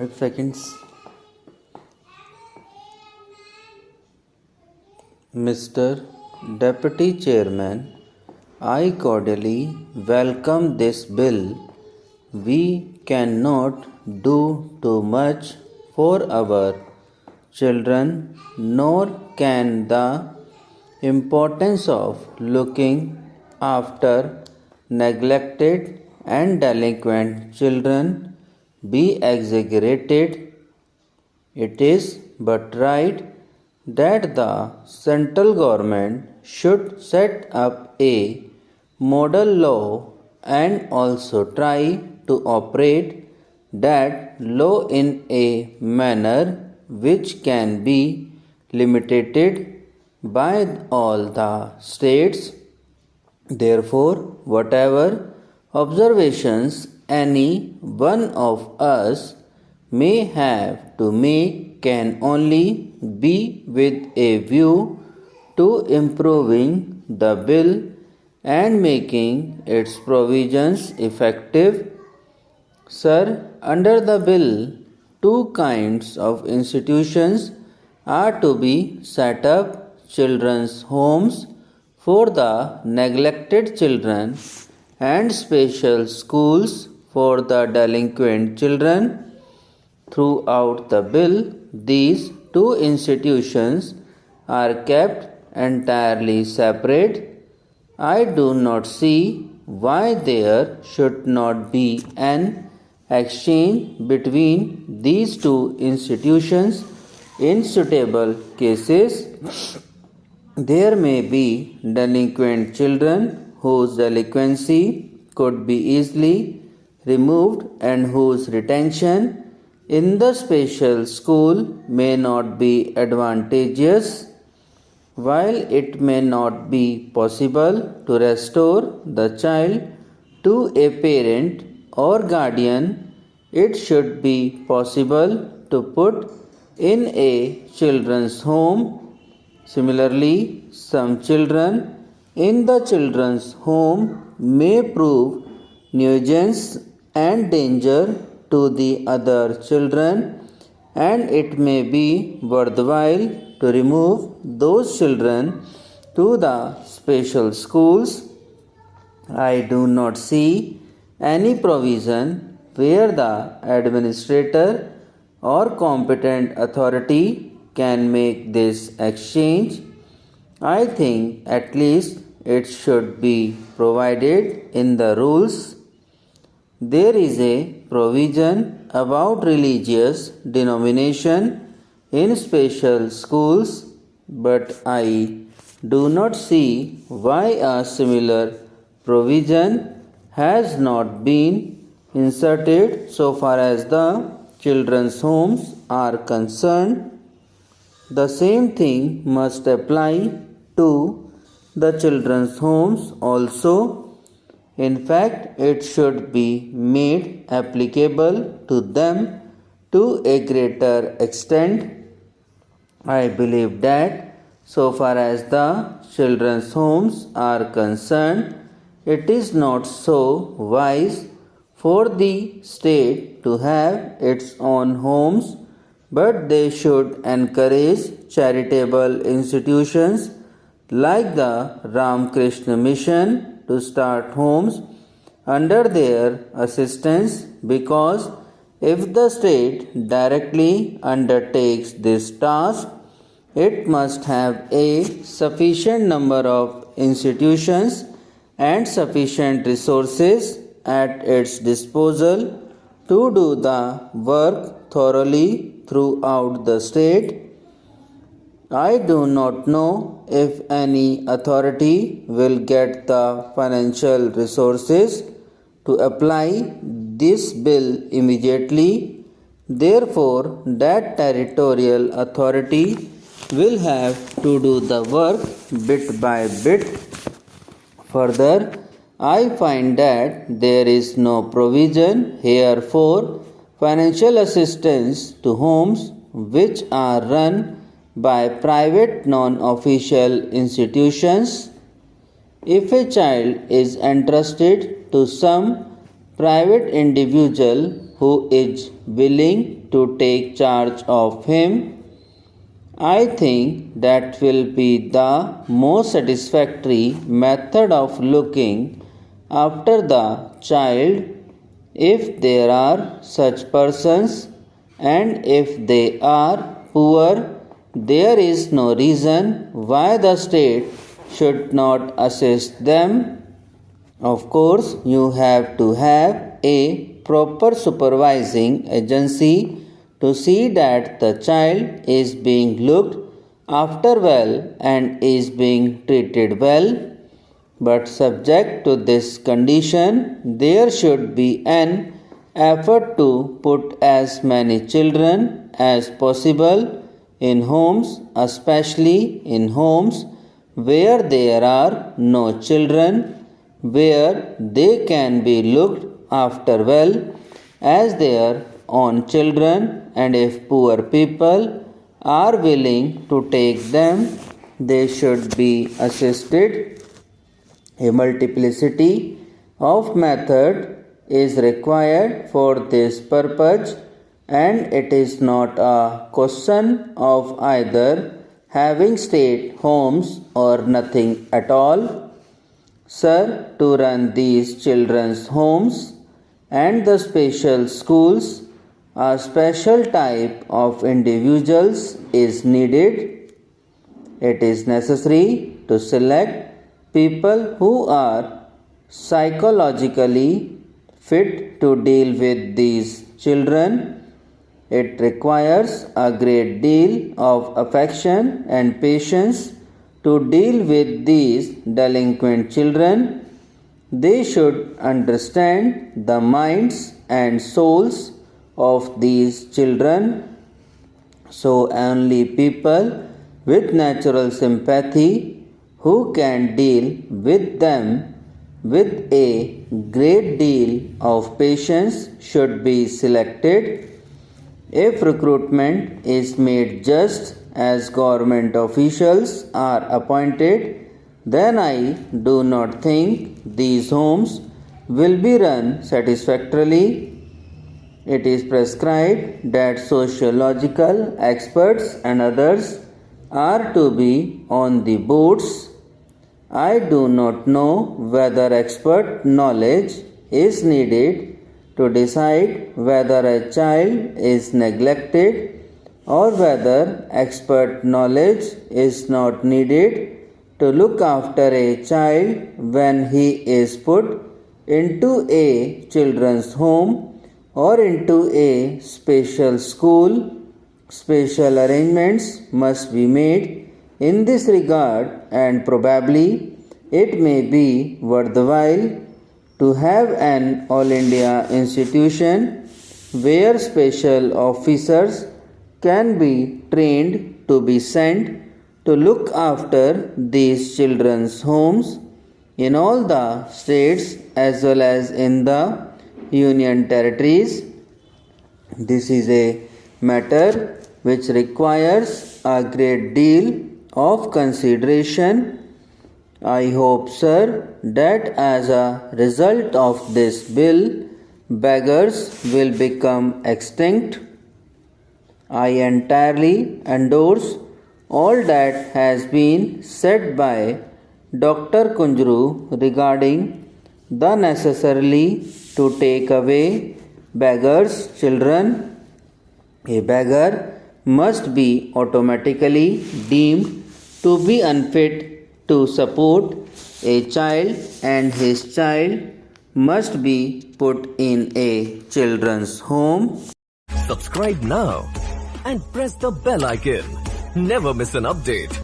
5 seconds. Mr. Deputy Chairman, I cordially welcome this bill. We cannot do too much for our children, nor can the importance of looking after neglected and delinquent children be exaggerated. It is but right that the central government should set up a model law and also try to operate that law in a manner which can be limited by all the states. Therefore, whatever observations any one of us may have to make can only be with a view to improving the bill and making its provisions effective. Sir, under the bill, two kinds of institutions are to be set up: children's homes for the neglected children and special schools for the delinquent children. Throughout the bill, these two institutions are kept entirely separate. I do not see why there should not be an exchange between these two institutions in suitable cases. There may be delinquent children whose delinquency could be easily removed and whose retention in the special school may not be advantageous. While it may not be possible to restore the child to a parent or guardian, it should be possible to put in a children's home. Similarly, some children in the children's home may prove nuisance and danger to the other children, and it may be worthwhile to remove those children to the special schools. I do not see any provision where the administrator or competent authority can make this exchange. I think at least it should be provided in the rules. There is a provision about religious denomination in special schools, but I do not see why a similar provision has not been inserted so far as the children's homes are concerned. The same thing must apply to the children's homes also. In fact, it should be made applicable to them to a greater extent. I believe that so far as the children's homes are concerned, it is not so wise for the state to have its own homes, but they should encourage charitable institutions like the Ramakrishna Mission to start homes under their assistance, because if the state directly undertakes this task, it must have a sufficient number of institutions and sufficient resources at its disposal to do the work thoroughly throughout the state. I do not know if any authority will get the financial resources to apply this bill immediately. Therefore, that territorial authority will have to do the work bit by bit. Further, I find that there is no provision here for financial assistance to homes which are run by private non-official institutions. If a child is entrusted to some private individual who is willing to take charge of him. I think that will be the most satisfactory method of looking after the child if there are such persons, and if they are poor, there is no reason why the state should not assist them. Of course, you have to have a proper supervising agency to see that the child is being looked after well and is being treated well. But subject to this condition, there should be an effort to put as many children as possible in homes, especially in homes where there are no children, where they can be looked after well as their own children, and if poor people are willing to take them, they should be assisted. A multiplicity of method is required for this purpose, and it is not a question of either having state homes or nothing at all. Sir, to run these children's homes and the special schools, a special type of individuals is needed. It is necessary to select people who are psychologically fit to deal with these children. It requires a great deal of affection and patience to deal with these delinquent children. They should understand the minds and souls of these children. So only people with natural sympathy who can deal with them with a great deal of patience should be selected. If recruitment is made just as government officials are appointed, then I do not think these homes will be run satisfactorily. It is prescribed that sociological experts and others are to be on the boards. I do not know whether expert knowledge is needed to decide whether a child is neglected, or whether expert knowledge is not needed to look after a child when he is put into a children's home or into a special school. Special arrangements must be made in this regard, and probably it may be worthwhile to have an All India institution where special officers can be trained to be sent to look after these children's homes in all the states as well as in the union territories. This is a matter which requires a great deal of consideration. I hope, sir, that as a result of this bill, beggars will become extinct. I entirely endorse all that has been said by Dr. Kunjru regarding the necessity to take away beggars' children. A beggar must be automatically deemed to be unfit to support a child, and his child must be put in a children's home. Subscribe now and press the bell icon. Never miss an update.